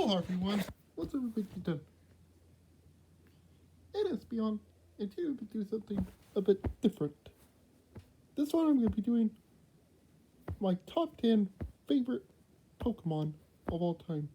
Hello everyone, what's everybody doing? It is Beyond, and today we'll be doing something a bit different. This one I'm going to be doing my top 10 favorite Pokemon of all time.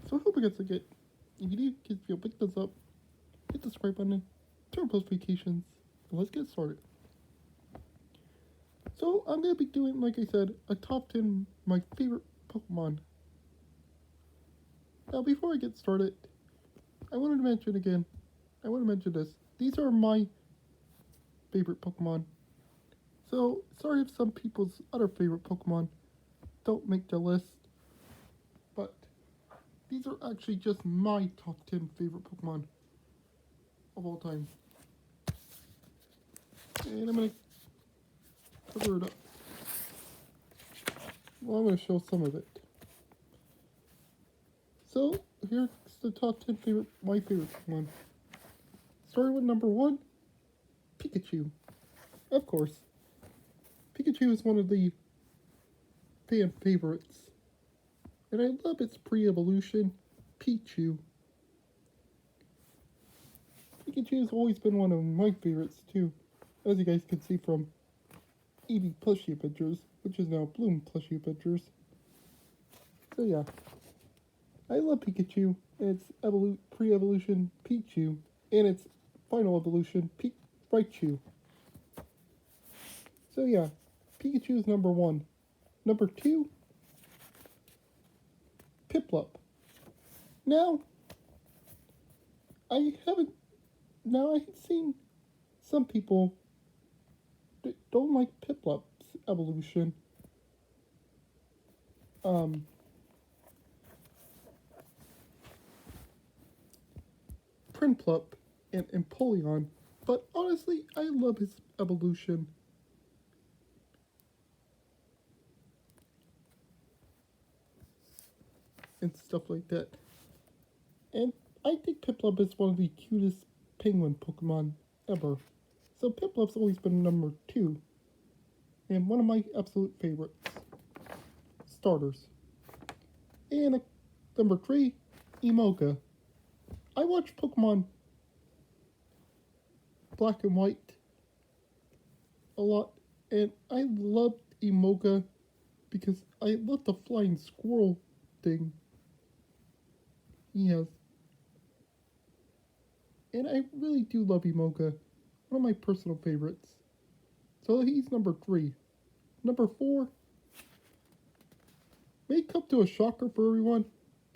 So I hope you guys like it. If you do, give me a big thumbs up, hit the subscribe button, turn on post notifications, and let's get started. So I'm going to be doing, like I said, a top 10 my favorite Pokemon. Now before I get started, I want to mention this. These are my favorite Pokemon. So, sorry if some people's other favorite Pokemon don't make the list, but these are actually just my top 10 favorite Pokemon of all time. And I'm going to cover it up. Well, I'm going to show some of it. So, here's the top 10 my favorite Pokemon. Starting with number 1, Pikachu. Of course. Pikachu is one of the fan favorites. And I love its pre-evolution, Pichu. Pikachu has always been one of my favorites too, as you guys can see from Eevee plushie pictures, which is now Bloom plushie pictures. So yeah, I love Pikachu, and its pre-evolution Pichu, and its final evolution Raichu. So yeah, Pikachu is number 1. Number 2, Piplup. Now, I haven't seen some people that don't like Piplup's evolution. Prinplup and Empoleon, but honestly, I love his evolution. And stuff like that. And I think Piplup is one of the cutest penguin Pokemon ever. So Piplup's always been number 2. And one of my absolute favorites. Starters. And number 3, Emolga. I watch Pokemon Black and White a lot. And I loved Emolga because I love the flying squirrel thing he has. And I really do love Emolga. One of my personal favorites. So he's number 3. Number 4 may come to a shocker for everyone,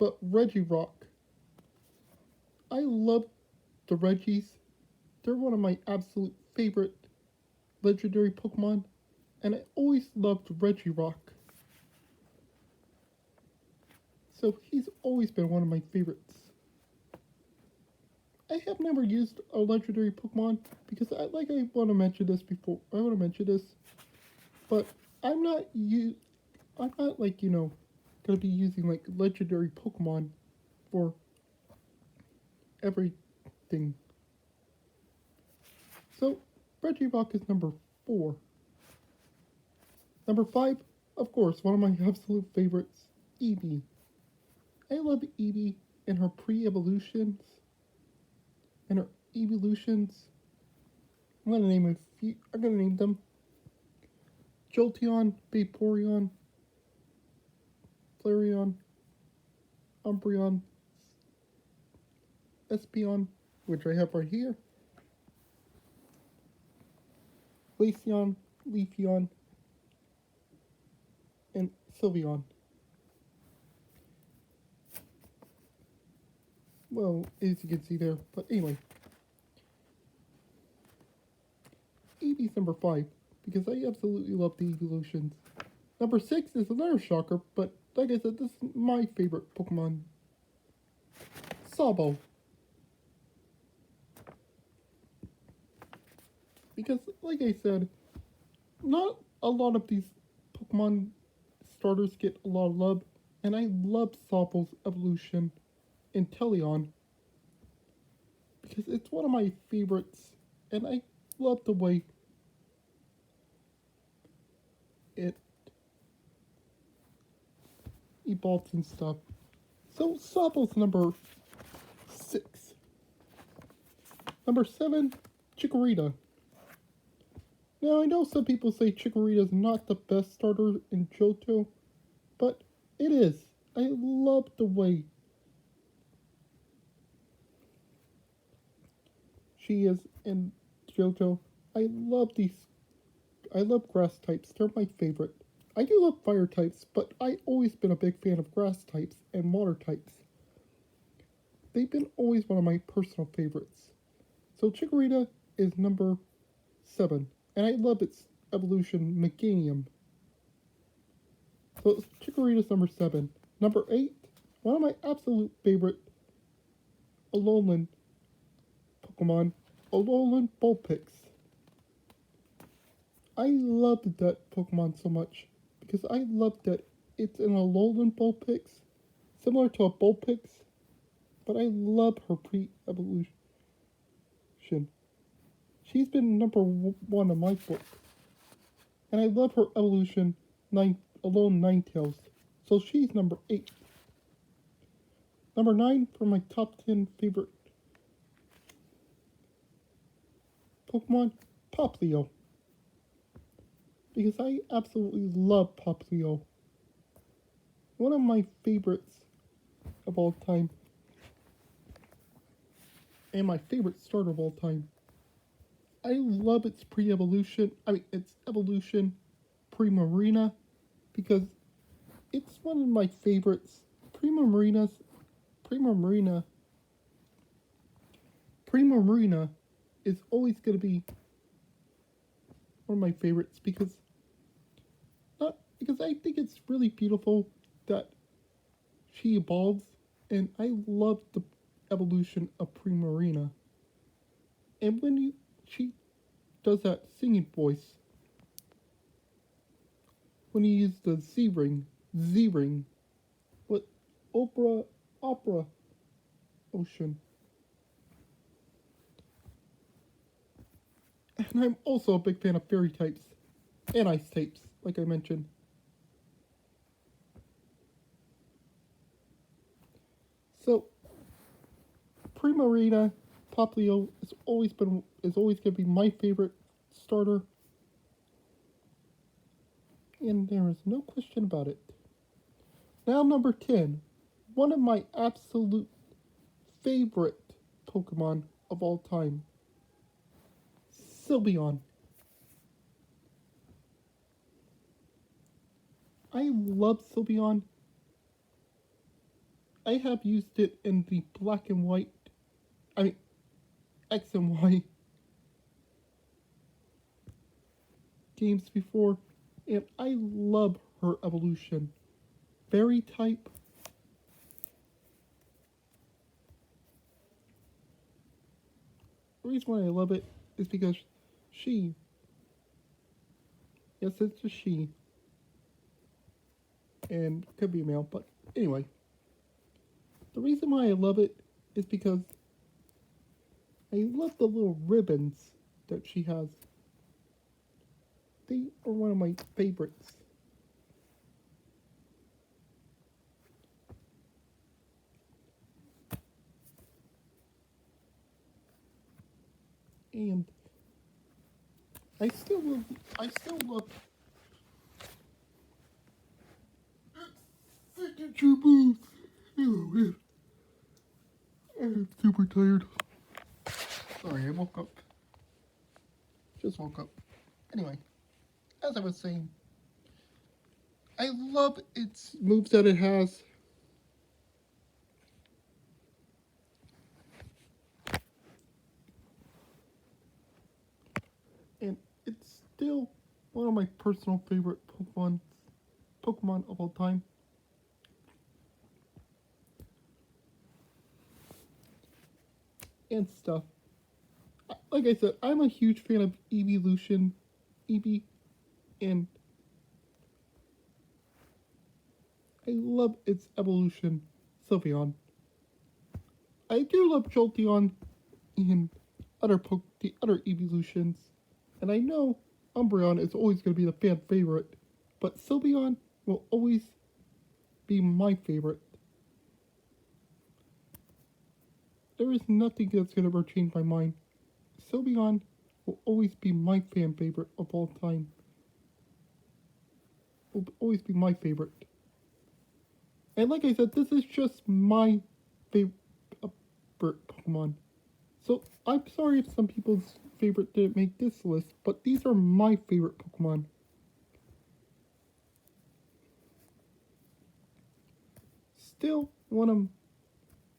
but Regirock. I love the Reggies. They're one of my absolute favorite legendary Pokemon, and I always loved Regirock. So he's always been one of my favorites. I have never used a legendary Pokemon because I want to mention this, but I'm not gonna be using like legendary Pokemon for everything. So Regirock is number 4. Number 5, of course, one of my absolute favorites, Eevee. I love Eevee and her pre-evolutions and her evolutions. I'm gonna name them Jolteon, Vaporeon, Flareon, Umbreon, Espeon, which I have right here, Glaceon, Leafeon, and Sylveon. Well, as you can see there, but anyway. Eevee's number 5, because I absolutely love the evolutions. Number 6 is another shocker, but like I said, this is my favorite Pokemon. Sabo. Because, like I said, not a lot of these Pokemon starters get a lot of love, and I love Sabo's evolution in Teleon because it's one of my favorites, and I love the way it evolves and stuff. So Sopple's number 6. Number 7, Chikorita. Now I know some people say Chikorita is not the best starter in Johto, but it is. I love the way she is in Johto. I love grass types. They're my favorite. I do love fire types, but I've always been a big fan of grass types and water types. They've been always one of my personal favorites. So Chikorita is number 7, and I love its evolution Meganium. So Chikorita's number 7. Number 8, one of my absolute favorite Alolan Pokemon, Alolan Vulpix. I loved that Pokemon so much because I love that it's an Alolan Vulpix, similar to a Vulpix, but I love her pre-evolution. She's been number 1 in my book, and I love her evolution, Alolan Ninetales, so she's number 8. Number 9 for my top 10 favorite Pokemon, Popplio. Because I absolutely love Popplio. One of my favorites of all time. And my favorite starter of all time. I love its its evolution Primarina. Because it's one of my favorites. Primarina is always going to be one of my favorites because I think it's really beautiful that she evolves, and I love the evolution of Primarina. And when she does that singing voice, when you use the Z-ring, with opera ocean. And I'm also a big fan of fairy types and ice types, like I mentioned. So, Primarina, Popplio is always going to be my favorite starter, and there is no question about it. Now, number 10, one of my absolute favorite Pokemon of all time, Sylveon. I love Sylveon. I have used it in the black and white, X and Y games before, and I love her evolution. Fairy type. The reason why I love it is because yes, it's a she, and could be a male, but anyway. The reason why I love it is because I love the little ribbons that she has. They are one of my favorites. And I still love signature moves. Oh man, I'm super tired. Sorry, I woke up. Just woke up. Anyway, as I was saying, I love its moves that it has. And it's still one of my personal favorite Pokemon of all time. And stuff. Like I said, I'm a huge fan of Eevee, and I love its evolution, Sylveon. I do love Jolteon and the other evolutions, and I know Umbreon is always going to be the fan favorite, but Sylveon will always be my favorite. there is nothing that's gonna ever change my mind. Sylveon will always be my fan favorite of all time. Will always be my favorite. And like I said, this is just my favorite Pokemon. So I'm sorry if some people's favorite didn't make this list, but these are my favorite Pokemon. Still one of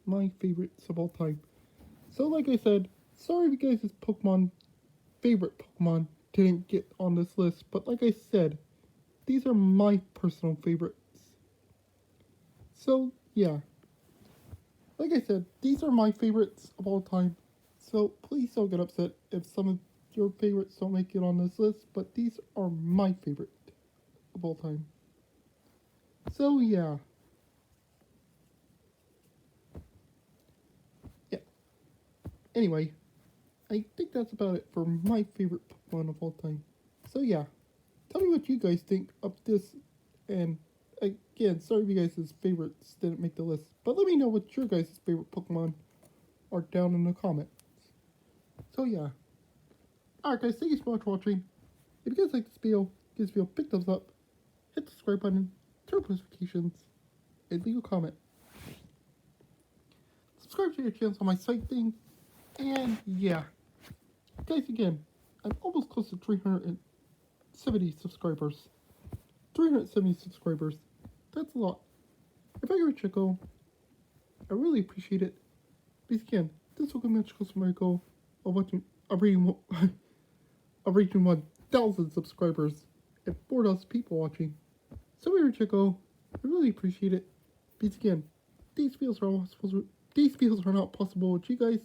my favorites of all time. So like I said, sorry if you guys' favorite Pokemon didn't get on this list, but like I said, these are my personal favorites. So yeah, like I said, these are my favorites of all time. So please don't get upset if some of your favorites don't make it on this list, but these are my favorite of all time. So yeah. Yeah. Anyway, I think that's about it for my favorite Pokemon of all time. So yeah, tell me what you guys think of this, and again, sorry if you guys' favorites didn't make the list, but let me know what your guys' favorite Pokemon are down in the comments. So yeah. Alright guys, thank you so much for watching. If you guys like this video, give this video a big thumbs up, hit the subscribe button, turn on notifications, and leave a comment. Subscribe to your channels on my site thing, and yeah. Guys, again, I'm almost close to 370 subscribers. 370 subscribers. That's a lot. If I can reach a goal, I really appreciate it. Because again, this will get much closer to my goal of reaching 1,000 subscribers and 4,000 people watching. So if I reach a goal, I really appreciate it. Because again, these videos are not possible with you guys.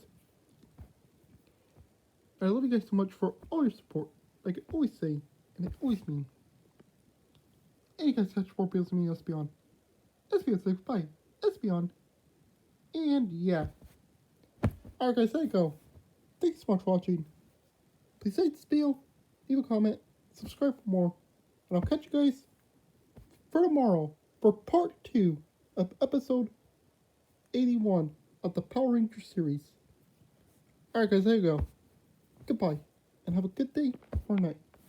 I love you guys so much for all your support, like I always say, and I always mean. And you guys have support bills to me, let's be on. Let's be on, say goodbye. Let's be on. And yeah. Alright guys, there you go. Thanks so much for watching. Please like this video, leave a comment, subscribe for more, and I'll catch you guys for tomorrow for part 2 of episode 81 of the Power Ranger series. Alright guys, there you go. Goodbye, and have a good day or night.